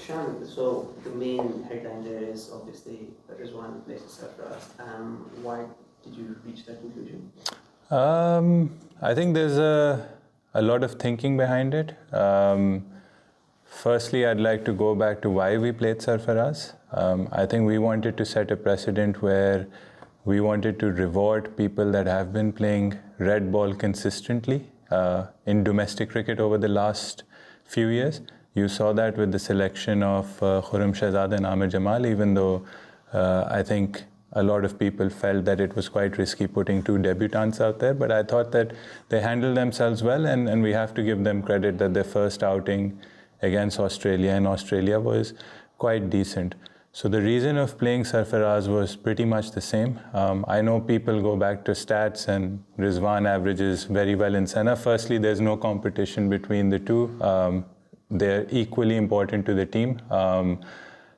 Shan, so the main headline there is obviously Rizwan places Sarfaraz. Why did you reach that conclusion? I think there's a lot of thinking behind it. Firstly, I'd like to go back to why we played Sarfaraz. I think we wanted to set a precedent where we wanted to reward people that have been playing red ball consistently in domestic cricket over the last few years. You saw that with the selection of Khurram Shahzad and Aamer Jamal, even though I think a lot of people felt that it was quite risky putting two debutants out there. But I thought that they handled themselves well, and we have to give them credit that their first outing against Australia in Australia was quite decent. So the reason of playing Sarfaraz was pretty much the same. I know people go back to stats and Rizwan averages very well in Sana. Firstly, there's no competition between the two. They're equally important to the team.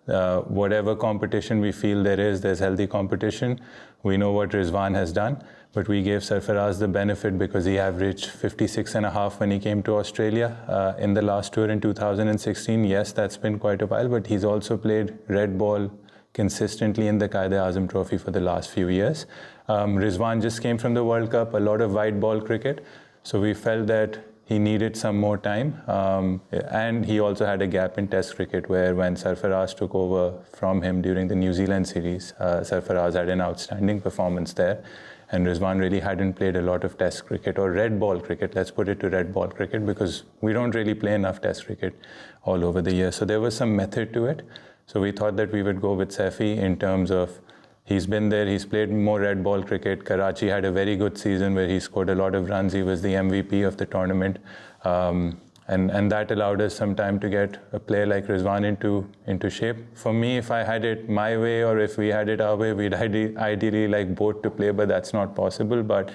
Whatever competition we feel there's healthy competition. We know what Rizwan has done, but we gave Sarfaraz the benefit because he averaged 56.5 when he came to Australia in the last tour in 2016. Yes, that's been quite a while, but he's also played red ball consistently in the Quaid-e-Azam Trophy for the last few years. Rizwan just came from the World Cup, a lot of white ball cricket, so we felt that he needed some more time, and he also had a gap in Test cricket where when Sarfaraz took over from him during the New Zealand series, Sarfaraz had an outstanding performance there, and Rizwan really hadn't played a lot of Test cricket or red ball cricket. Let's put it to red ball cricket because we don't really play enough Test cricket all over the year. So there was some method to it. So we thought that we would go with Saifi in terms of he's been there, he's played more red ball cricket. Karachi had a very good season where he scored a lot of runs. He was the MVP of the tournament. And that allowed us some time to get a player like Rizwan into shape. For me, if I had it my way or if we had it our way, we'd ideally like both to play, but that's not possible. But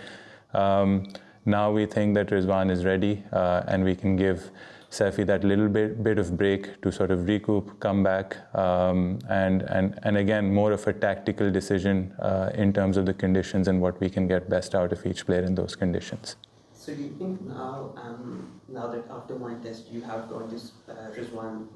now we think that Rizwan is ready and we can give Saifi that little bit of break to sort of recoup, come back, and again, more of a tactical decision in terms of the conditions and what we can get best out of each player in those conditions. So do you think now that after one test you have got this Rizwan?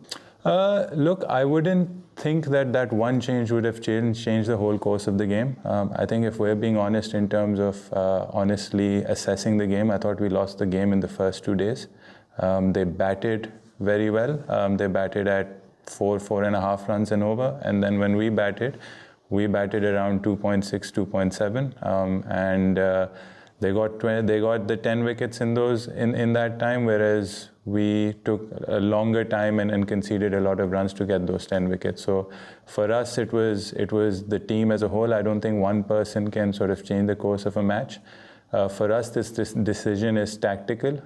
Look, I wouldn't think that one change would have changed the whole course of the game. I think if we're being honest in terms of honestly assessing the game, I thought we lost the game in the first 2 days. They batted very well. They batted at 4.5 runs and over. And then when we batted around 2.6, 2.7. And they got the 10 wickets in that time, whereas we took a longer time and conceded a lot of runs to get those 10 wickets. So for us, it was the team as a whole. I don't think one person can sort of change the course of a match. For us, this decision is tactical,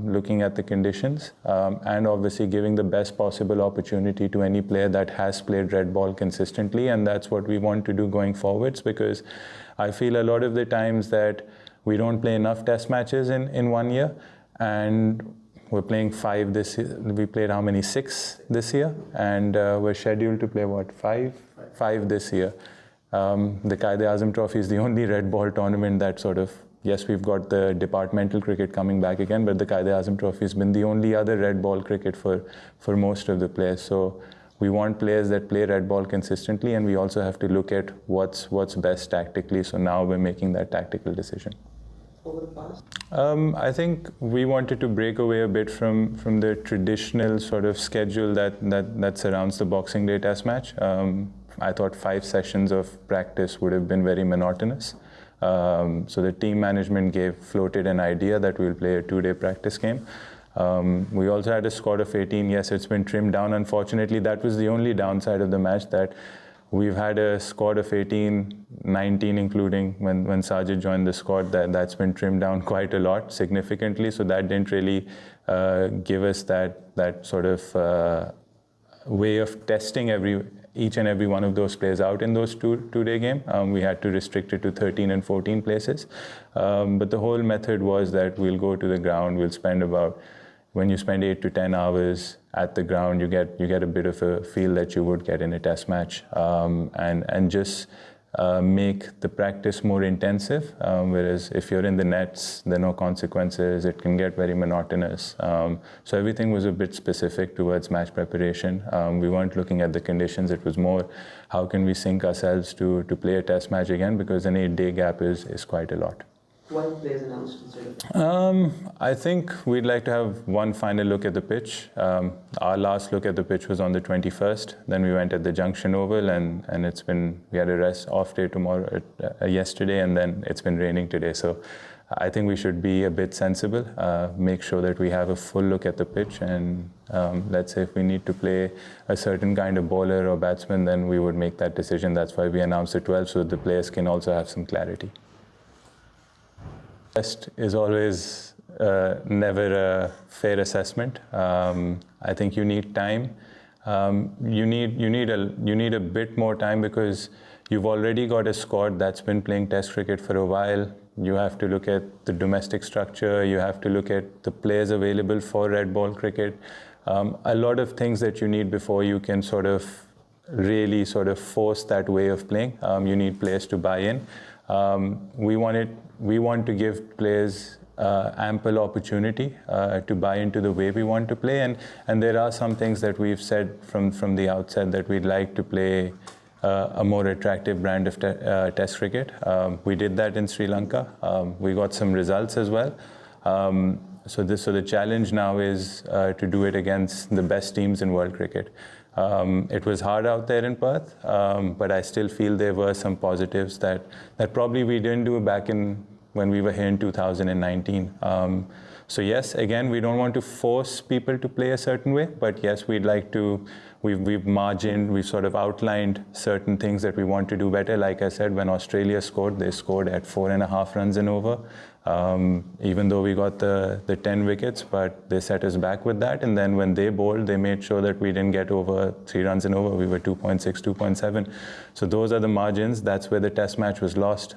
looking at the conditions, and obviously giving the best possible opportunity to any player that has played red ball consistently, and that's what we want to do going forwards, because I feel a lot of the times that we don't play enough test matches in 1 year, and we're playing 5 this year. We played how many? 6 this year, and we're scheduled to play what, 5? 5 this year. The Quaid-e-Azam Trophy is the only red ball tournament that sort of, yes, we've got the departmental cricket coming back again, but the Quaid-e-Azam Trophy has been the only other red ball cricket for most of the players. So we want players that play red ball consistently, and we also have to look at what's best tactically. So now we're making that tactical decision. Over the past? I think we wanted to break away a bit from the traditional sort of schedule that surrounds the Boxing Day Test match. I thought 5 sessions of practice would have been very monotonous. So the team management floated an idea that we'll play a 2-day practice game. We also had a squad of 18. Yes, it's been trimmed down. Unfortunately, that was the only downside of the match, that we've had a squad of 18, 19, including when Sajid joined the squad, that's been trimmed down quite a lot, significantly. So that didn't really give us that sort of way of testing each and every one of those players out in those two-day game. We had to restrict it to 13 and 14 places. But the whole method was that we'll go to the ground, we'll spend when you spend 8 to 10 hours at the ground, you get a bit of a feel that you would get in a test match, and just make the practice more intensive, whereas if you're in the nets, there are no consequences, it can get very monotonous. So everything was a bit specific towards match preparation. We weren't looking at the conditions, it was more how can we sync ourselves to play a test match again, because an 8-day gap is quite a lot. Why players announced instead of? I think we'd like to have one final look at the pitch. Our last look at the pitch was on the 21st. Then we went at the Junction Oval, and we had a rest off day yesterday, and then it's been raining today. So I think we should be a bit sensible, make sure that we have a full look at the pitch, and let's say if we need to play a certain kind of bowler or batsman, then we would make that decision. That's why we announced the 12, so the players can also have some clarity. Test is always never a fair assessment. I think you need time. You need a bit more time because you've already got a squad that's been playing Test cricket for a while. You have to look at the domestic structure. You have to look at the players available for red ball cricket. A lot of things that you need before you can really force that way of playing. You need players to buy in. We want to give players ample opportunity to buy into the way we want to play, and there are some things that we've said from the outset that we'd like to play a more attractive brand of Test cricket. We did that in Sri Lanka. We got some results as well. So the challenge now is to do it against the best teams in world cricket. It was hard out there in Perth, but I still feel there were some positives that probably we didn't do back when we were here in 2019. So yes, again, we don't want to force people to play a certain way, but yes, we'd like to. We've outlined certain things that we want to do better. Like I said, when Australia scored, they scored at 4.5 runs and over. Even though we got the 10 wickets, but they set us back with that. And then when they bowled, they made sure that we didn't get over 3 runs and over. We were 2.6, 2.7. So those are the margins. That's where the test match was lost.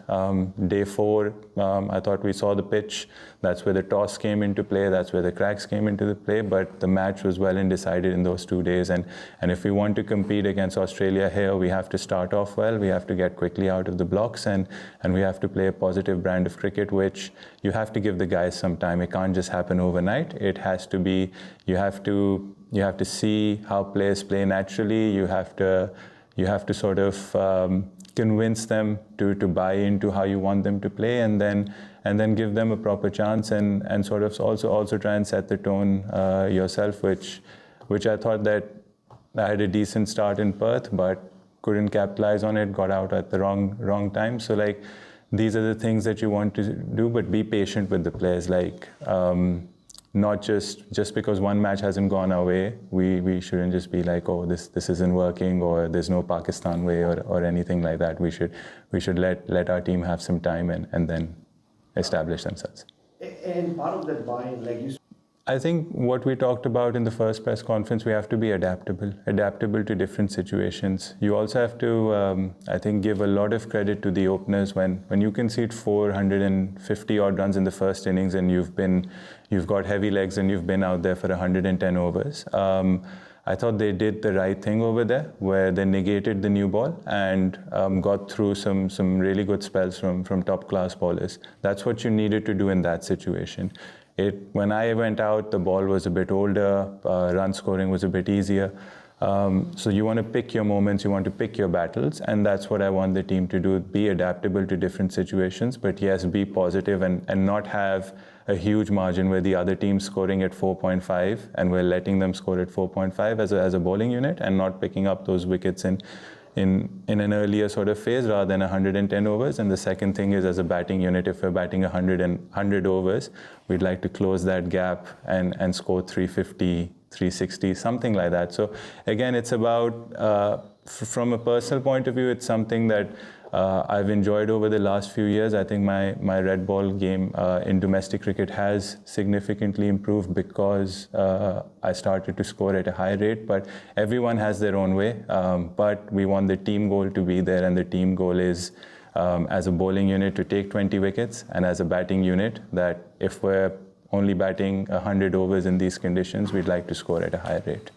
Day 4, I thought we saw the pitch. That's where the toss came into play. That's where the cracks came into the play. But the match was well and decided in those 2 days. And if we want to compete against Australia here, we have to start off well. We have to get quickly out of the blocks, and we have to play a positive brand of cricket, which you have to give the guys some time. It can't just happen overnight. It has to be, you have to see how players play naturally. You have to convince them to buy into how you want them to play, and then give them a proper chance, and also try and set the tone yourself, which I thought that I had a decent start in Perth, but couldn't capitalize on it, got out at the wrong time. So these are the things that you want to do, but be patient with the players. Not just because one match hasn't gone our way, we shouldn't just be like, oh, this isn't working, or there's no Pakistan way, or anything like that. We should let our team have some time and then establish themselves. And part of that buy-in, like you. I think what we talked about in the first press conference, we have to be adaptable to different situations. You also have to, I think, give a lot of credit to the openers when you concede 450 odd runs in the first innings, and you've got heavy legs and you've been out there for 110 overs. I thought they did the right thing over there, where they negated the new ball and got through some really good spells from top class bowlers. That's what you needed to do in that situation. When I went out, the ball was a bit older, run scoring was a bit easier. So you want to pick your moments, you want to pick your battles, and that's what I want the team to do, be adaptable to different situations, but yes, be positive and not have a huge margin where the other team's scoring at 4.5 and we're letting them score at 4.5 as a bowling unit, and not picking up those wickets in an earlier sort of phase rather than 110 overs. And the second thing is, as a batting unit, if we're batting 100 overs, we'd like to close that gap and score 350, 360, something like that. So again, it's about, from a personal point of view, it's something that I've enjoyed over the last few years. I think my red ball game in domestic cricket has significantly improved because I started to score at a high rate, but everyone has their own way. But we want the team goal to be there, and the team goal is, as a bowling unit, to take 20 wickets, and as a batting unit, that if we're only batting 100 overs in these conditions, we'd like to score at a high rate.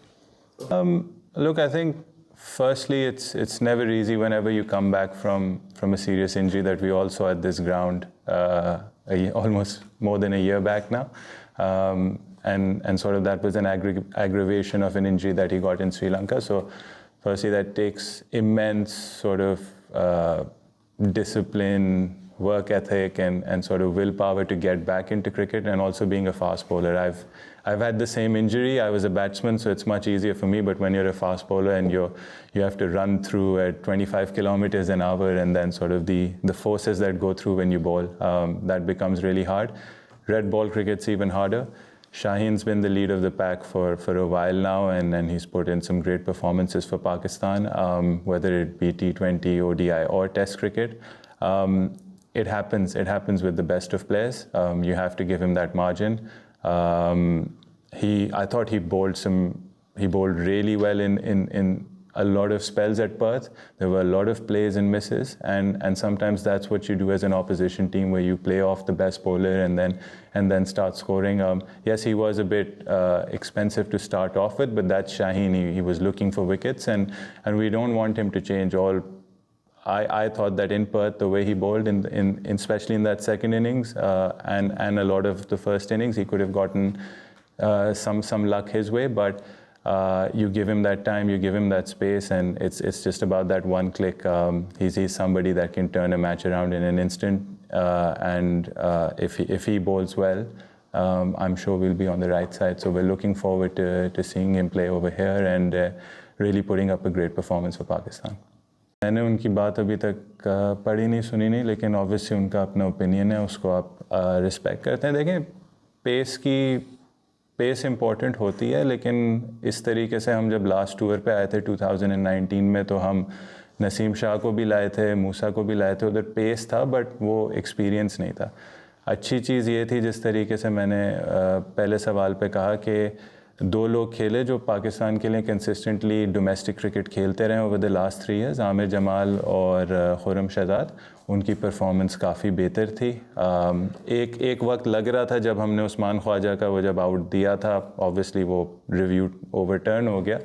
Look, I think Firstly, it's never easy whenever you come back from a serious injury that we all saw at this ground almost more than a year back now. And sort of that was an aggravation of an injury that he got in Sri Lanka. So firstly, that takes immense sort of discipline, work ethic, and sort of willpower to get back into cricket, and also being a fast bowler. I've had the same injury. I was a batsman, so it's much easier for me. But when you're a fast bowler and you have to run through at 25 kilometers an hour, and then sort of the forces that go through when you bowl, that becomes really hard. Red ball cricket's even harder. Shaheen's been the lead of the pack for a while now, and he's put in some great performances for Pakistan, whether it be T20, ODI, or Test cricket. It happens with the best of players. You have to give him that margin. I thought he bowled really well in a lot of spells at Perth. There were a lot of plays and misses, and sometimes that's what you do as an opposition team, where you play off the best bowler and then start scoring. Yes, he was a bit expensive to start off with, but that's Shaheen. He was looking for wickets, and we don't want him to change all. I thought that in Perth, the way he bowled, especially in that second innings and a lot of the first innings, he could have gotten some luck his way. But you give him that time, you give him that space, and it's just about that one click. He's somebody that can turn a match around in an instant. And if he bowls well, I'm sure we'll be on the right side. So we're looking forward to seeing him play over here and really putting up a great performance for Pakistan. मैंने उनकी बात अभी तक पढ़ी नहीं, सुनी नहीं, लेकिन ऑब्वियसली उनका अपना ओपिनियन है, उसको आप रिस्पेक्ट करते हैं. देखें, पेस इम्पॉर्टेंट होती है, लेकिन इस तरीके से हम जब लास्ट टूर पे आए थे 2019 में, तो हम नसीम शाह को भी लाए थे, मूसा को भी लाए थे. उधर पेस था, बट वो एक्सपीरियंस नहीं था. अच्छी चीज़ ये थी, जिस तरीके से मैंने पहले सवाल पे कहा कि दो लोग खेले जो पाकिस्तान के लिए कंसिस्टेंटली डोमेस्टिक क्रिकेट खेलते रहे over the last 3 years, Aamir Jamal और खुर्रम शहजाद. उनकी परफॉर्मेंस काफ़ी बेहतर थी. एक वक्त लग रहा था जब हमने उस्मान ख्वाजा का वो जब आउट दिया था, ऑब्वियसली वो रिव्यू ओवरटर्न हो गया.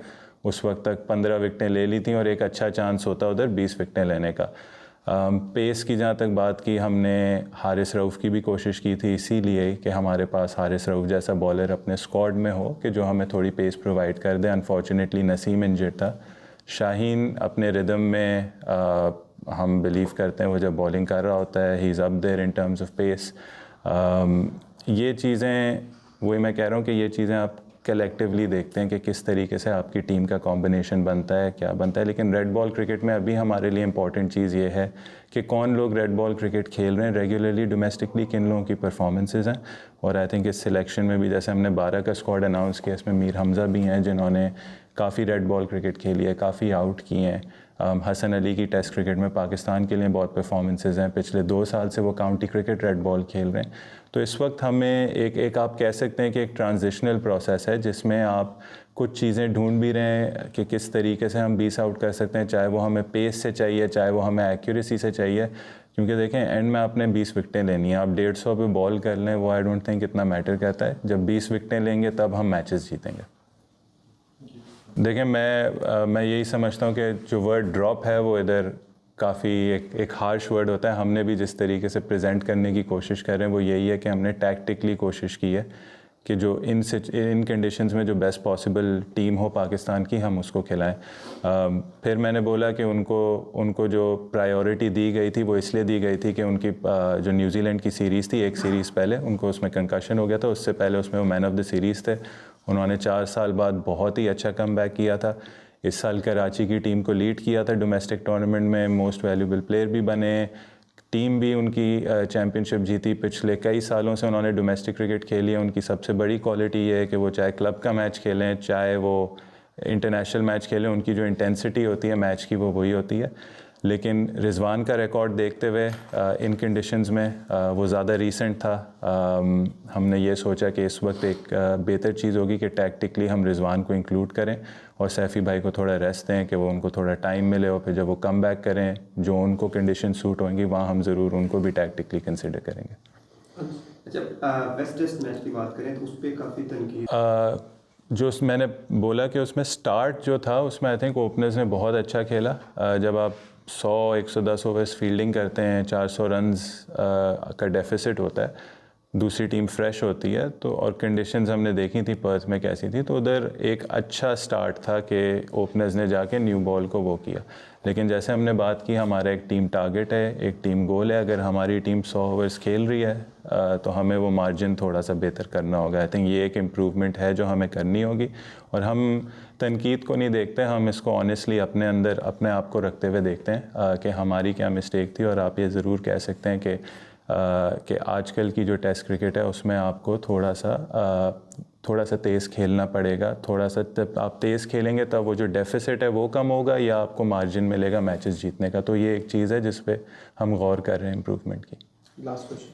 उस वक्त तक 15 विकटें ले ली थी और एक अच्छा चांस होता उधर 20 विकटें लेने का. पेस की जहाँ तक बात की, हमने हारिस रऊफ़ की भी कोशिश की थी, इसीलिए कि हमारे पास हारिस रऊफ़ जैसा बॉलर अपने स्क्वाड में हो कि जो हमें थोड़ी पेस प्रोवाइड कर दे. अनफॉर्चुनेटली नसीम इंजर्ड था. शाहीन अपने रिदम में हम बिलीव करते हैं, वो जब बॉलिंग कर रहा होता है, he is up there in terms of pace. ये चीज़ें, वही मैं कह रहा हूँ कि ये चीज़ें आप कलेक्टिवली देखते हैं कि किस तरीके से आपकी टीम का कॉम्बिनेशन बनता है, क्या बनता है. लेकिन रेड बॉल क्रिकेट में अभी हमारे लिए इंपॉर्टेंट चीज़ ये है कि कौन लोग रेड बॉल क्रिकेट खेल रहे हैं रेगुलरली डोमेस्टिकली, किन लोगों की परफॉर्मेंसेस हैं. और आई थिंक इस सिलेक्शन में भी, जैसे हमने 12 का स्क्वाड अनाउंस किया, इसमें मीर हमज़ा भी हैं जिन्होंने काफ़ी रेड बॉल क्रिकेट खेली है, काफ़ी आउट किए हैं. हसन अली की टेस्ट क्रिकेट में पाकिस्तान के लिए बहुत परफॉर्मेंसेस हैं. पिछले 2 साल से वो काउंटी क्रिकेट रेड बॉल खेल रहे हैं. तो इस वक्त हमें एक आप कह सकते हैं कि एक ट्रांजिशनल प्रोसेस है, जिसमें आप कुछ चीज़ें ढूंढ भी रहे हैं कि किस तरीके से हम 20 आउट कर सकते हैं, चाहे वो हमें पेस से चाहिए, चाहे वो हमें एक्यूरेसी से चाहिए. क्योंकि देखें, एंड में आपने 20 विकटें लेनी है. आप 150 पे बॉल कर लें, वो आई डोंट थिंक इतना मैटर करता है. जब 20 विकटें लेंगे तब हम मैचेस जीतेंगे. देखें, मैं यही समझता हूँ कि जो वर्ड ड्रॉप है वो इधर काफ़ी एक हार्श वर्ड होता है. हमने भी जिस तरीके से प्रेजेंट करने की कोशिश कर रहे हैं वो यही है कि हमने टैक्टिकली कोशिश की है कि जो इन कंडीशंस में जो बेस्ट पॉसिबल टीम हो पाकिस्तान की, हम उसको खिलाएं. फिर मैंने बोला कि उनको जो प्रायोरिटी दी गई थी वो इसलिए दी गई थी कि उनकी जो न्यूजीलैंड की सीरीज़ थी, एक सीरीज़ पहले उनको उसमें कंकशन हो गया था. उससे पहले उसमें वो मैन ऑफ द सीरीज़ थे. उन्होंने 4 साल बाद बहुत ही अच्छा कमबैक किया था. इस साल कराची की टीम को लीड किया था डोमेस्टिक टूर्नामेंट में, मोस्ट वैल्यूबल प्लेयर भी बने. टीम भी उनकी चैम्पियनशिप जीती. पिछले कई सालों से उन्होंने डोमेस्टिक क्रिकेट खेली है. उनकी सबसे बड़ी क्वालिटी ये है कि वो चाहे क्लब का मैच खेलें, चाहे वो इंटरनेशनल मैच खेलें, उनकी जो इंटेंसिटी होती है मैच की वो वही होती है. लेकिन रिजवान का रिकॉर्ड देखते हुए इन कंडीशंस में वो ज़्यादा रीसेंट था. हमने ये सोचा कि इस वक्त एक बेहतर चीज़ होगी कि टैक्टिकली हम रिजवान को इंक्लूड करें और सैफ़ी भाई को थोड़ा रेस्ट दें, कि वो उनको थोड़ा टाइम मिले, और फिर जब वो कम बैक करें, जो उनको कंडीशन सूट होंगी वहाँ हम ज़रूर उनको भी टैक्टिकली कंसिडर करेंगे. अच्छा, वेस्ट टेस्ट मैच की बात करें तो उस पर काफ़ी तनकीद जो मैंने बोला कि उसमें स्टार्ट जो था उसमें आई थिंक ओपनर्स ने बहुत अच्छा खेला। जब आप 100-110 ओवर्स फील्डिंग करते हैं, 400 रन्स का डेफिसिट होता है, दूसरी टीम फ्रेश होती है, तो और कंडीशंस हमने देखी थी पर्थ में कैसी थी, तो उधर एक अच्छा स्टार्ट था कि ओपनर्स ने जाके न्यू बॉल को वो किया। लेकिन जैसे हमने बात की, हमारा एक टीम टारगेट है, एक टीम गोल है। अगर हमारी टीम 100 ओवर्स खेल रही है तो हमें वो मार्जिन थोड़ा सा बेहतर करना होगा। आई थिंक ये एक इम्प्रूवमेंट है जो हमें करनी होगी, और हम तनकीद को नहीं देखते, हम इसको ऑनेस्टली अपने अंदर अपने आप को रखते हुए देखते हैं कि हमारी क्या मिस्टेक थी। और आप ये ज़रूर कह सकते हैं कि आजकल की जो टेस्ट क्रिकेट है उसमें आपको थोड़ा सा तेज़ खेलना पड़ेगा। थोड़ा सा आप तेज़ खेलेंगे तब वो जो डेफिसिट है वो कम होगा, या आपको मार्जिन मिलेगा मैचेस जीतने का। तो ये एक चीज़ है जिस पे हम गौर कर रहे हैं इम्प्रूवमेंट की। लास्ट क्वेश्चन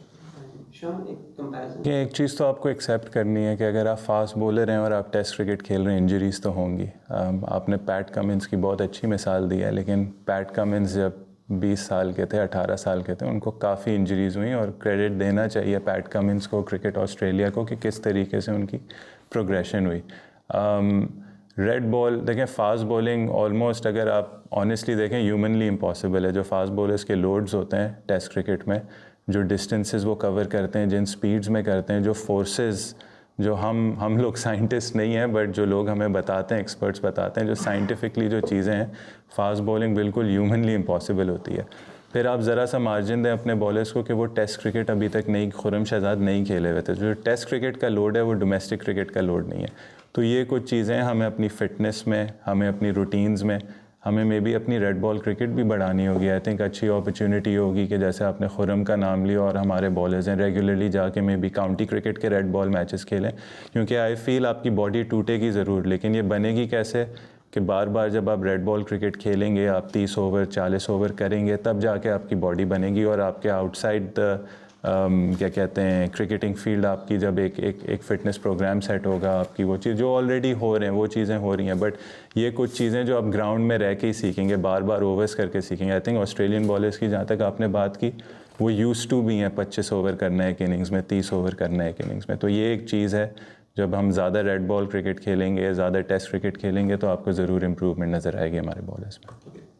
शान, एक कंपैरिजन। ये एक चीज़ तो आपको एक्सेप्ट करनी है कि अगर आप फास्ट बॉलर हैं और आप टेस्ट क्रिकेट खेल रहे हैं, इंजरीज़ तो होंगी। आपने पैट कमिंस की बहुत अच्छी मिसाल दी है, लेकिन पैट कमिंस जब 20 साल के थे, 18 साल के थे, उनको काफ़ी इंजरीज़ हुई, और क्रेडिट देना चाहिए पैट कमिंस को, क्रिकेट ऑस्ट्रेलिया को, कि किस तरीके से उनकी प्रोग्रेशन हुई। रेड बॉल देखें, फास्ट बॉलिंग ऑलमोस्ट, अगर आप ऑनेस्टली देखें, ह्यूमनली इम्पॉसिबल है। जो फास्ट बॉलर्स के लोड्स होते हैं टेस्ट क्रिकेट में, जो डिस्टेंसेस वो कवर करते हैं, जिन स्पीड्स में करते हैं, जो फोर्सेस, जो हम लोग साइंटिस्ट नहीं हैं, बट जो लोग हमें बताते हैं, एक्सपर्ट्स बताते हैं, जो साइंटिफिकली जो चीज़ें हैं, फास्ट बॉलिंग बिल्कुल ह्यूमनली इम्पॉसिबल होती है। फिर आप ज़रा सा मार्जिन दें अपने बॉलर्स को कि वो टेस्ट क्रिकेट अभी तक नहीं, खुर्रम शहजाद नहीं खेले हुए थे। जो टेस्ट क्रिकेट का लोड है वो डोमेस्टिक क्रिकेट का लोड नहीं है। तो ये कुछ चीज़ें हमें अपनी फ़िटनेस में, हमें अपनी रूटीन्स में, हमें मे बी अपनी रेड बॉल क्रिकेट भी बढ़ानी होगी। आई थिंक अच्छी अपॉर्चुनिटी होगी कि जैसे आपने खुर्रम का नाम लिया, और हमारे बॉलर्स हैं, रेगुलरली जाके मे बी काउंटी क्रिकेट के रेड बॉल मैचेस खेलें, क्योंकि आई फील आपकी बॉडी टूटेगी ज़रूर, लेकिन ये बनेगी कैसे कि बार बार जब आप रेड बॉल क्रिकेट खेलेंगे, आप 30 ओवर 40 ओवर करेंगे, तब जाके आपकी बॉडी बनेगी। और आपके आउटसाइड क्या कहते हैं, क्रिकेटिंग फील्ड आपकी जब एक फ़िटनेस प्रोग्राम सेट होगा, आपकी वो चीज़ जो ऑलरेडी हो रहे हैं वो चीज़ें हो रही हैं, बट ये कुछ चीज़ें जो आप ग्राउंड में रह के ही सीखेंगे, बार बार ओवर्स करके सीखेंगे। आई थिंक ऑस्ट्रेलियन बॉलर्स की, जहाँ तक आपने बात की, वो यूज्ड टू भी हैं 25 ओवर करना है एक इनिंग्स में, 30 ओवर करना है एक इनिंग्स में। तो ये एक चीज़ है, जब हम ज़्यादा रेड बॉल क्रिकेट खेलेंगे, ज़्यादा टेस्ट क्रिकेट खेलेंगे, तो आपको ज़रूर इम्प्रूवमेंट नज़र आएगी हमारे बॉलर्स में।